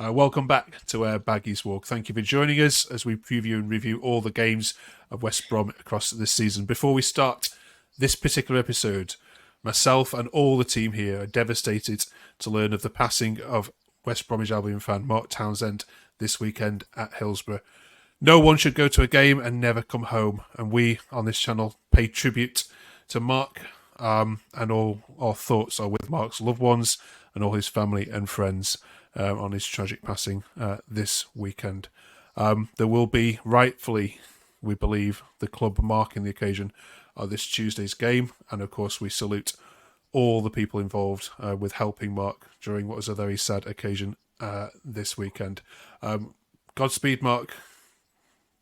Welcome back to our Baggies Walk. Thank you for joining us as we preview and review all the games of West Brom across this season. Before we start this particular episode, myself and all the team here are devastated to learn of the passing of West Bromwich Albion fan Mark Townsend this weekend at Hillsborough. No one should go to a game and never come home, and we on this channel pay tribute to Mark, and all our thoughts are with Mark's loved ones and all his family and friends on his tragic passing this weekend. There will be, rightfully, we believe, the club marking the occasion of this Tuesday's game, and of course we salute all the people involved with helping Mark during what was a very sad occasion this weekend. Godspeed, Mark.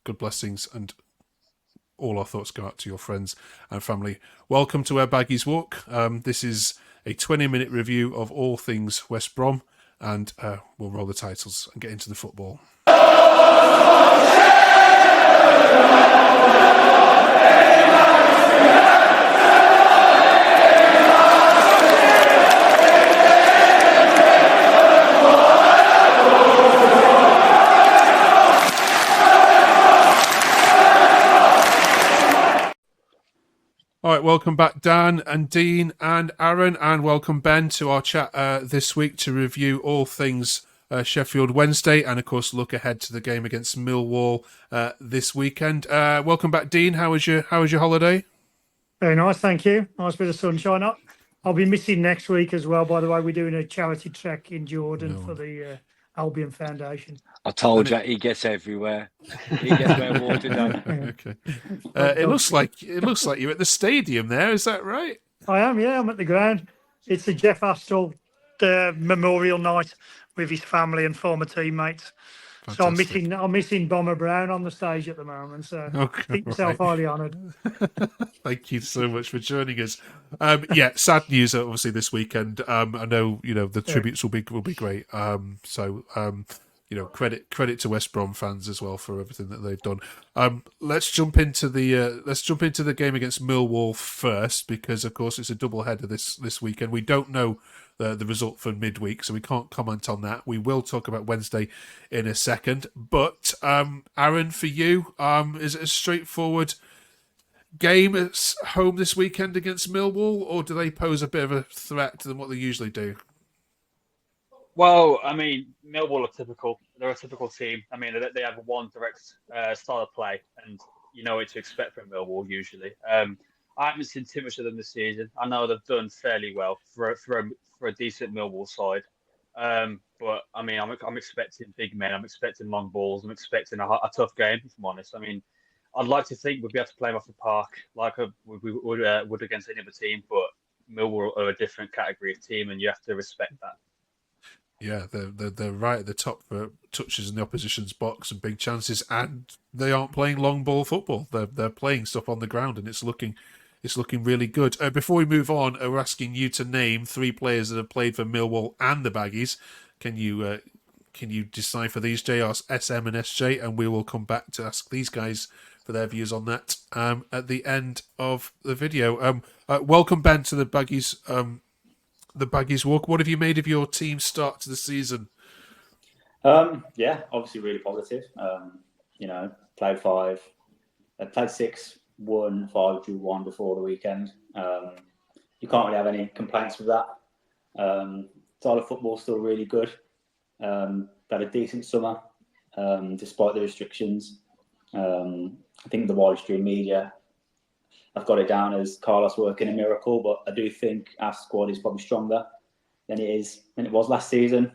Good blessings, and all our thoughts go out to your friends and family. Welcome to our Baggies Walk. This is a 20-minute review of all things West Brom, and we'll roll the titles and get into the football. All right, welcome back, Dan and Dean and Aaron, and welcome, Ben, to our chat this week to review all things Sheffield Wednesday and, of course, look ahead to the game against Millwall this weekend. Welcome back, Dean. How was your holiday? Very nice, thank you. Nice bit of sunshine up. I'll be missing next week as well, by the way. We're doing a charity trek in Jordan for the Albion Foundation. I told you, he gets everywhere. He gets where water down. Okay. It looks like you're at the stadium there. Is that right? I am, yeah. I'm at the ground. It's the Jeff Astle memorial night with his family and former teammates. Fantastic. So I'm missing Bomber Brown on the stage at the moment. So keep yourself highly honoured. Thank you so much for joining us. Sad news obviously this weekend. I know the tributes will be great. Credit to West Brom fans as well for everything that they've done. Let's jump into the game against Millwall first, because of course it's a double header this weekend. We don't know the result for midweek, so we can't comment on that. We will talk about Wednesday in a second. But Aaron, for you, is it a straightforward game at home this weekend against Millwall, or do they pose a bit of a threat than what they usually do? Well, I mean, Millwall are typical. They're a typical team. I mean, they have one direct style of play, and you know what to expect from Millwall usually. I haven't seen too much of them this season. I know they've done fairly well for a decent Millwall side. But I mean, I'm expecting big men. I'm expecting long balls. I'm expecting a tough game, if I'm honest. I mean, I'd like to think we'd be able to play them off the park like we would against any other team, but Millwall are a different category of team, and you have to respect that. Yeah, they're right at the top for touches in the opposition's box and big chances, and they aren't playing long ball football. They're playing stuff on the ground, and it's looking really good. Before we move on, we're asking you to name 3 players that have played for Millwall and the Baggies. Can you decipher these, JR, SM and SJ, and we will come back to ask these guys for their views on that at the end of the video. Welcome, Ben, to the Baggies. The Baggies Walk. What have you made of your team's start to the season? Obviously really positive. Played 5, played 6, won 5, drew 1 before the weekend. You can't really have any complaints with that. Style of football still really good. Had a decent summer despite the restrictions. I think the widestream media, I've got it down as Carlos working a miracle, but I do think our squad is probably stronger than it was last season.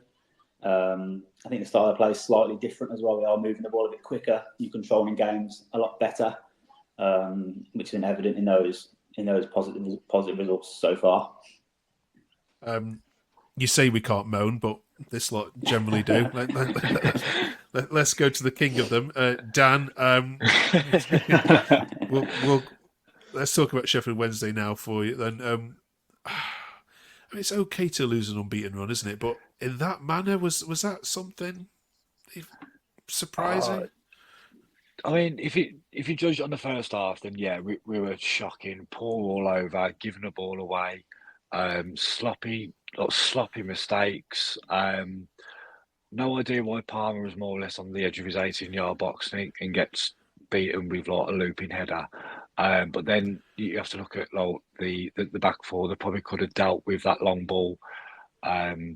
I think the style of play is slightly different as well. We are moving the ball a bit quicker. You're controlling games a lot better, which has been evident in those positive results so far. You say we can't moan, but this lot generally do. Let's go to the king of them, Dan. Let's talk about Sheffield Wednesday now for you. Then, it's okay to lose an unbeaten run, isn't it? But in that manner, was that something surprising? I mean, if you judge it on the first half, then yeah, we were shocking, poor all over, giving the ball away, sloppy mistakes. no idea why Palmer was more or less on the edge of his 18-yard box and gets beaten with like a looping header. But then you have to look at like the back four. They probably could have dealt with that long ball. Like,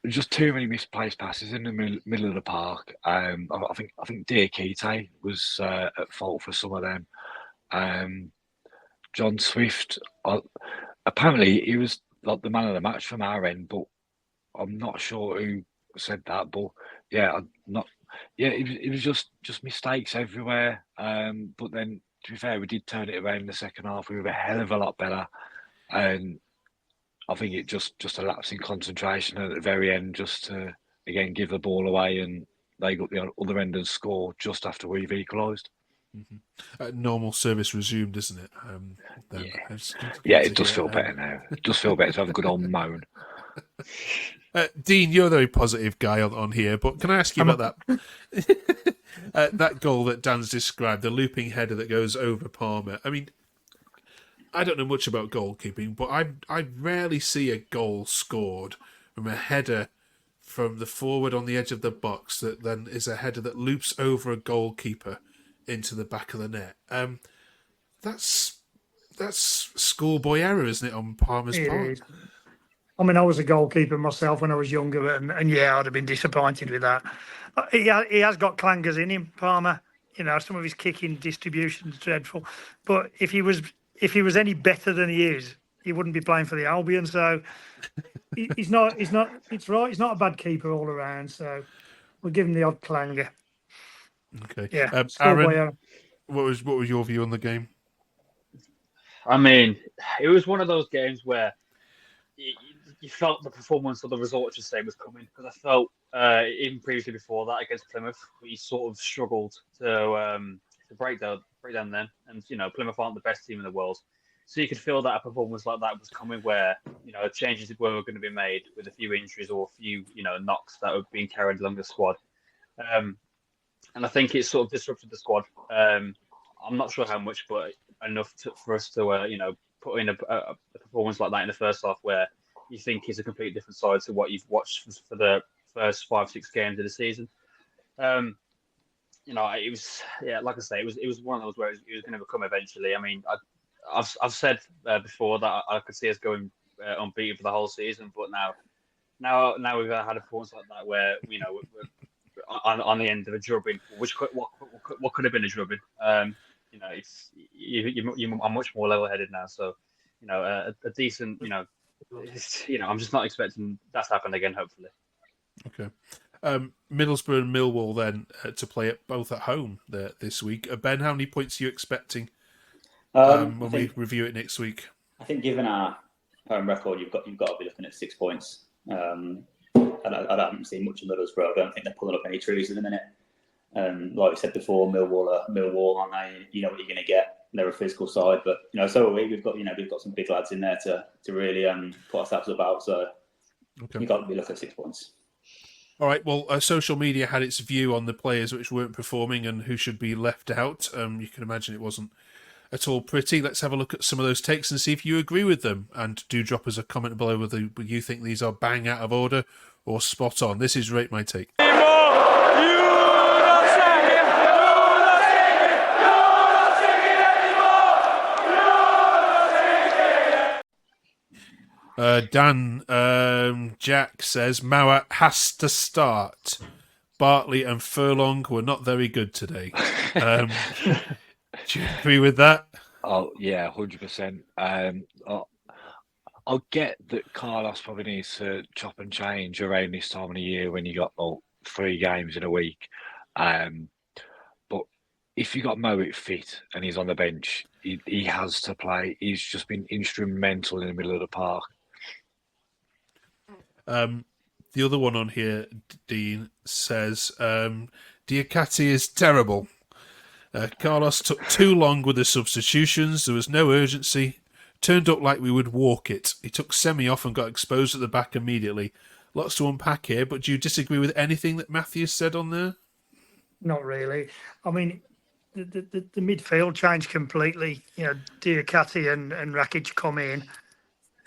just too many misplaced passes in the middle of the park. I think Diakite was at fault for some of them. John Swift, apparently he was like the man of the match from our end, but I'm not sure who said that. But yeah, it was just mistakes everywhere. But then, to be fair, we did turn it around in the second half. We were a hell of a lot better, and I think it just a lapse in concentration at the very end, just to again give the ball away, and they got the other end and score just after we've equalised. Normal service resumed, isn't it? It does feel better now. It does feel better to have a good old moan. Dean, you're a very positive guy on here, but can I ask you about that? That goal that Dan's described, the looping header that goes over Palmer. I mean, I don't know much about goalkeeping, but I rarely see a goal scored from a header from the forward on the edge of the box that then is a header that loops over a goalkeeper into the back of the net. That's schoolboy error, isn't it, on Palmer's part? Is. I mean, I was a goalkeeper myself when I was younger, and yeah, I'd have been disappointed with that. He has got clangers in him, Palmer. Some of his kicking distribution is dreadful. But if he was any better than he is, he wouldn't be playing for the Albion. So he's not. It's right. He's not a bad keeper all around. So we'll give him the odd clanger. Okay. Yeah. Aaron, what was your view on the game? I mean, it was one of those games where you felt the performance or the result, I should say, was coming, because I felt even previously before that against Plymouth, we sort of struggled to break down then, and Plymouth aren't the best team in the world, so you could feel that a performance like that was coming, where changes were going to be made with a few injuries or a few knocks that were being carried along the squad, and I think it sort of disrupted the squad. I'm not sure how much, but enough for us to put in a performance like that in the first half, where you think is a completely different side to what you've watched for the first 5-6 games of the season. It was, like I say, it was one of those where it was going to come eventually. I mean, I've said before that I could see us going unbeaten for the whole season, but now we've had a performance like that where we're on the end of a drubbing, what could have been a drubbing. I'm much more level-headed now, so a decent, I'm just not expecting that to happen again, hopefully. Okay. Middlesbrough and Millwall then to play it both at home this week. Ben, how many points are you expecting when we review it next week? I think given our home record, you've got to be looking at 6 points. I haven't seen much of Middlesbrough. I don't think they're pulling up any trees at the minute. Like we said before, Millwall, aren't they? You know what you're going to get. They're a physical side, but so are we. We've got some big lads in there to really put ourselves about. So you've got to be looking at 6 points. All right. Well, social media had its view on the players which weren't performing and who should be left out. You can imagine it wasn't at all pretty. Let's have a look at some of those takes and see if you agree with them. And do drop us a comment below whether you think these are bang out of order or spot on. This is Rate My Take. Dan Jack says Mauer has to start. Bartley and Furlong were not very good today. Do you agree with that? Oh yeah, 100%. I'll get that Carlos probably needs to chop and change around this time of the year when you got 3 games in a week. But if you got Mowat fit and he's on the bench, he has to play. He's just been instrumental in the middle of the park. The other one on here, Dean, says Diakite is terrible. Carlos took too long with the substitutions. There was no urgency. Turned up like we would walk it. He took Semi off and got exposed at the back immediately. Lots to unpack here, but do you disagree with anything that Matthews said on there? Not really. I mean, the midfield changed completely. Diakite and Rakic come in.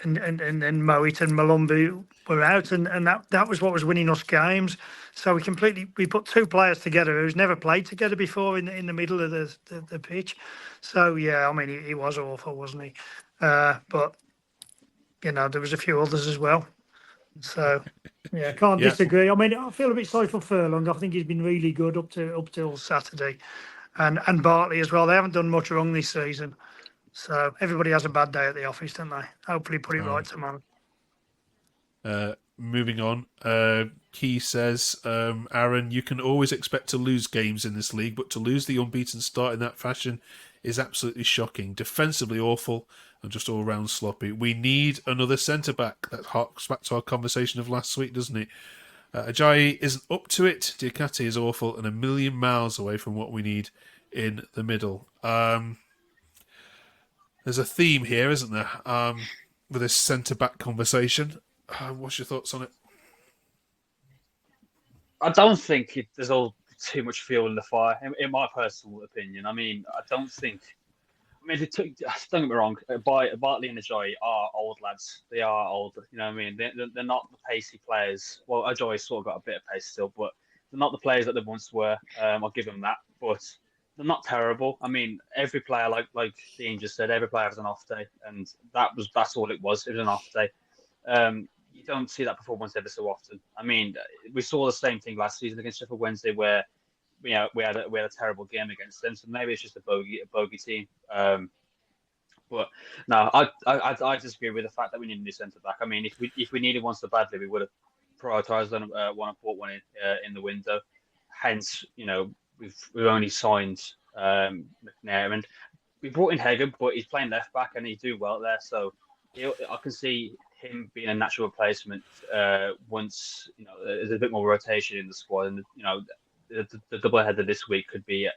and Mowat and Malumbu were out, and that was what was winning us games. So we put two players together who's never played together before in the middle of the pitch. So yeah, I mean he was awful, wasn't he? But there was a few others as well. So yeah, can't disagree. I mean, I feel a bit sorry for Furlong. I think he's been really good up till Saturday, and Bartley as well. They haven't done much wrong this season. So everybody has a bad day at the office, don't they? Hopefully put it right tomorrow. Moving on, Key says, Aaron, you can always expect to lose games in this league, but to lose the unbeaten start in that fashion is absolutely shocking. Defensively awful and just all round sloppy. We need another centre-back. That harks back to our conversation of last week, doesn't it? Ajayi isn't up to it. Diakate is awful and a million miles away from what we need in the middle. There's a theme here, isn't there, with this centre-back conversation. What's your thoughts on it? I don't think there's all too much fuel in the fire, in my personal opinion. I mean, I don't think... don't get me wrong, Bartley and Ajayi are old lads. They are old, you know what I mean? They're not the pacey players. Well, Ajayi's sort of got a bit of pace still, but they're not the players that they once were. I'll give them that. But they're not terrible. I mean, every player, like Dean just said, every player has an off day, and that's all it was. It was an off day. You don't see that performance ever so often. I mean, we saw the same thing last season against Sheffield Wednesday, where we had a terrible game against them. So maybe it's just a bogey team. But no, I disagree with the fact that we need a new centre back. I mean, if we needed one so badly, we would have prioritised one and bought one in the window. Hence, we've only signed McNair, and we brought in Hagan, but he's playing left back and he's doing well there. So I can see him being a natural replacement once there's a bit more rotation in the squad, and the double header this week could be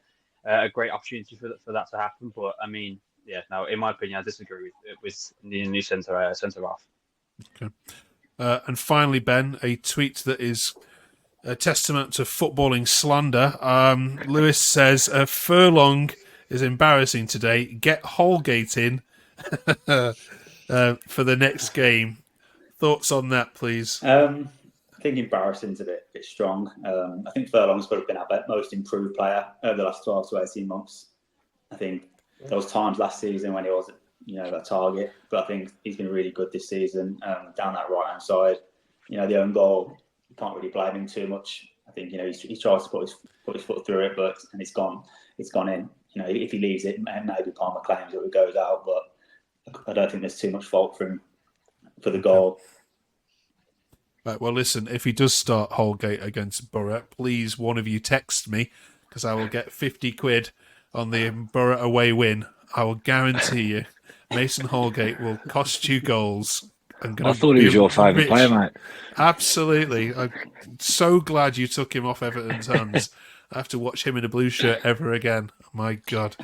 a great opportunity for that to happen. But I mean, in my opinion, I disagree with the new centre half. Okay. And finally, Ben, a tweet that is a testament to footballing slander. Lewis says, Furlong is embarrassing today. Get Holgate in for the next game. Thoughts on that, please? I think embarrassing's a bit strong. I think Furlong's got to been our most improved player over the last 12 to 18 months. I think there was times last season when he wasn't, that target, but I think he's been really good this season down that right hand side. The own goal, you can't really blame him too much. I think he tries to put his foot through it, and it's gone in. If he leaves it, maybe Palmer claims that it goes out, but I don't think there's too much fault for him for the goal. Right, well, listen, if he does start Holgate against Borough, please, one of you text me, because I will get 50 quid on the Borough away win. I will guarantee you Mason Holgate will cost you goals. I thought he was your favourite player, mate. Absolutely. I'm so glad you took him off Everton's hands. I have to watch him in a blue shirt ever again. My God.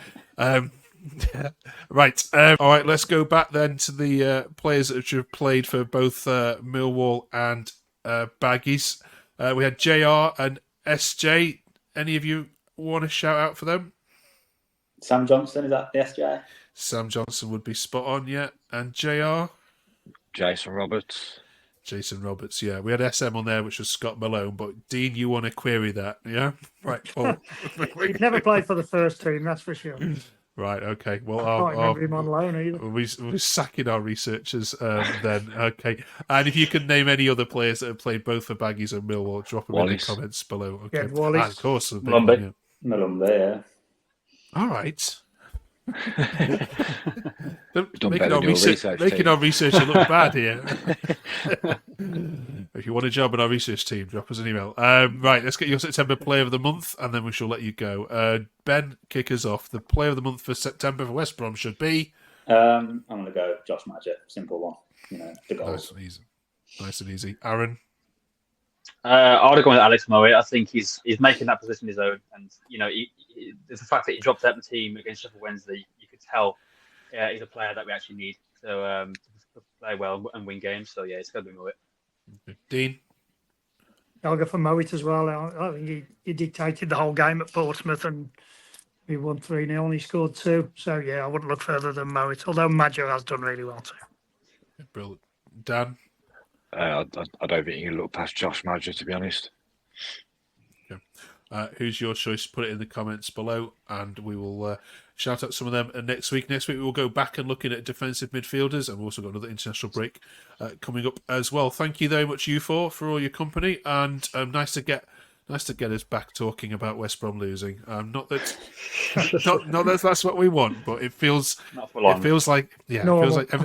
Right. All right, let's go back then to the players that have played for both Millwall and Baggies. We had JR and SJ. Any of you want to shout out for them? Sam Johnson, is that the SJ? Sam Johnson would be spot on, yeah. And JR? Jason Roberts, yeah. We had SM on there, which was Scott Malone, but Dean, you want to query that, yeah? Right. Well, He's never played for the first team, that's for sure. Right, okay. Well, I can't remember him on loan either. We're sacking our researchers then. Okay. And if you can name any other players that have played both for Baggies and Millwall, drop them in the comments below. Okay. Yeah, Wallace. Of course. Malumbi, yeah. All right. Making our research look bad here. If you want a job in our research team, drop us an email. Right, let's get your September Player of the Month, and then we shall let you go. Ben, kick us off. The Player of the Month for September for West Brom should be... I'm going to go Josh Madger. Simple one. The goals. Nice and easy. Aaron? I would have gone with Alex Mowat. I think he's making that position his own, and the fact that he dropped out the team against Sheffield Wednesday, you could tell he's a player that we actually need to play well and win games. So yeah, it's got to be Mowat. Dean? I'll go for Mowat as well. I think he dictated the whole game at Portsmouth, and we won 3-0 and he scored 2. So yeah, I wouldn't look further than Mowat, although Maggio has done really well too. Brilliant. Dan? I don't think you can look past Josh Madger, to be honest. Who's your choice? Put it in the comments below, and we will shout out some of them next week. Next week, we will go back and looking at defensive midfielders, and we've also got another international break coming up as well. Thank you very much, you four, for all your company, and nice to get us back talking about West Brom losing. Not that that's what we want, but it feels like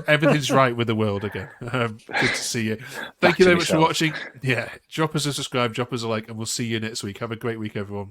everything's right with the world again. Good to see you. Thank you very much for watching. Yeah, drop us a subscribe, drop us a like, and we'll see you next week. Have a great week, everyone.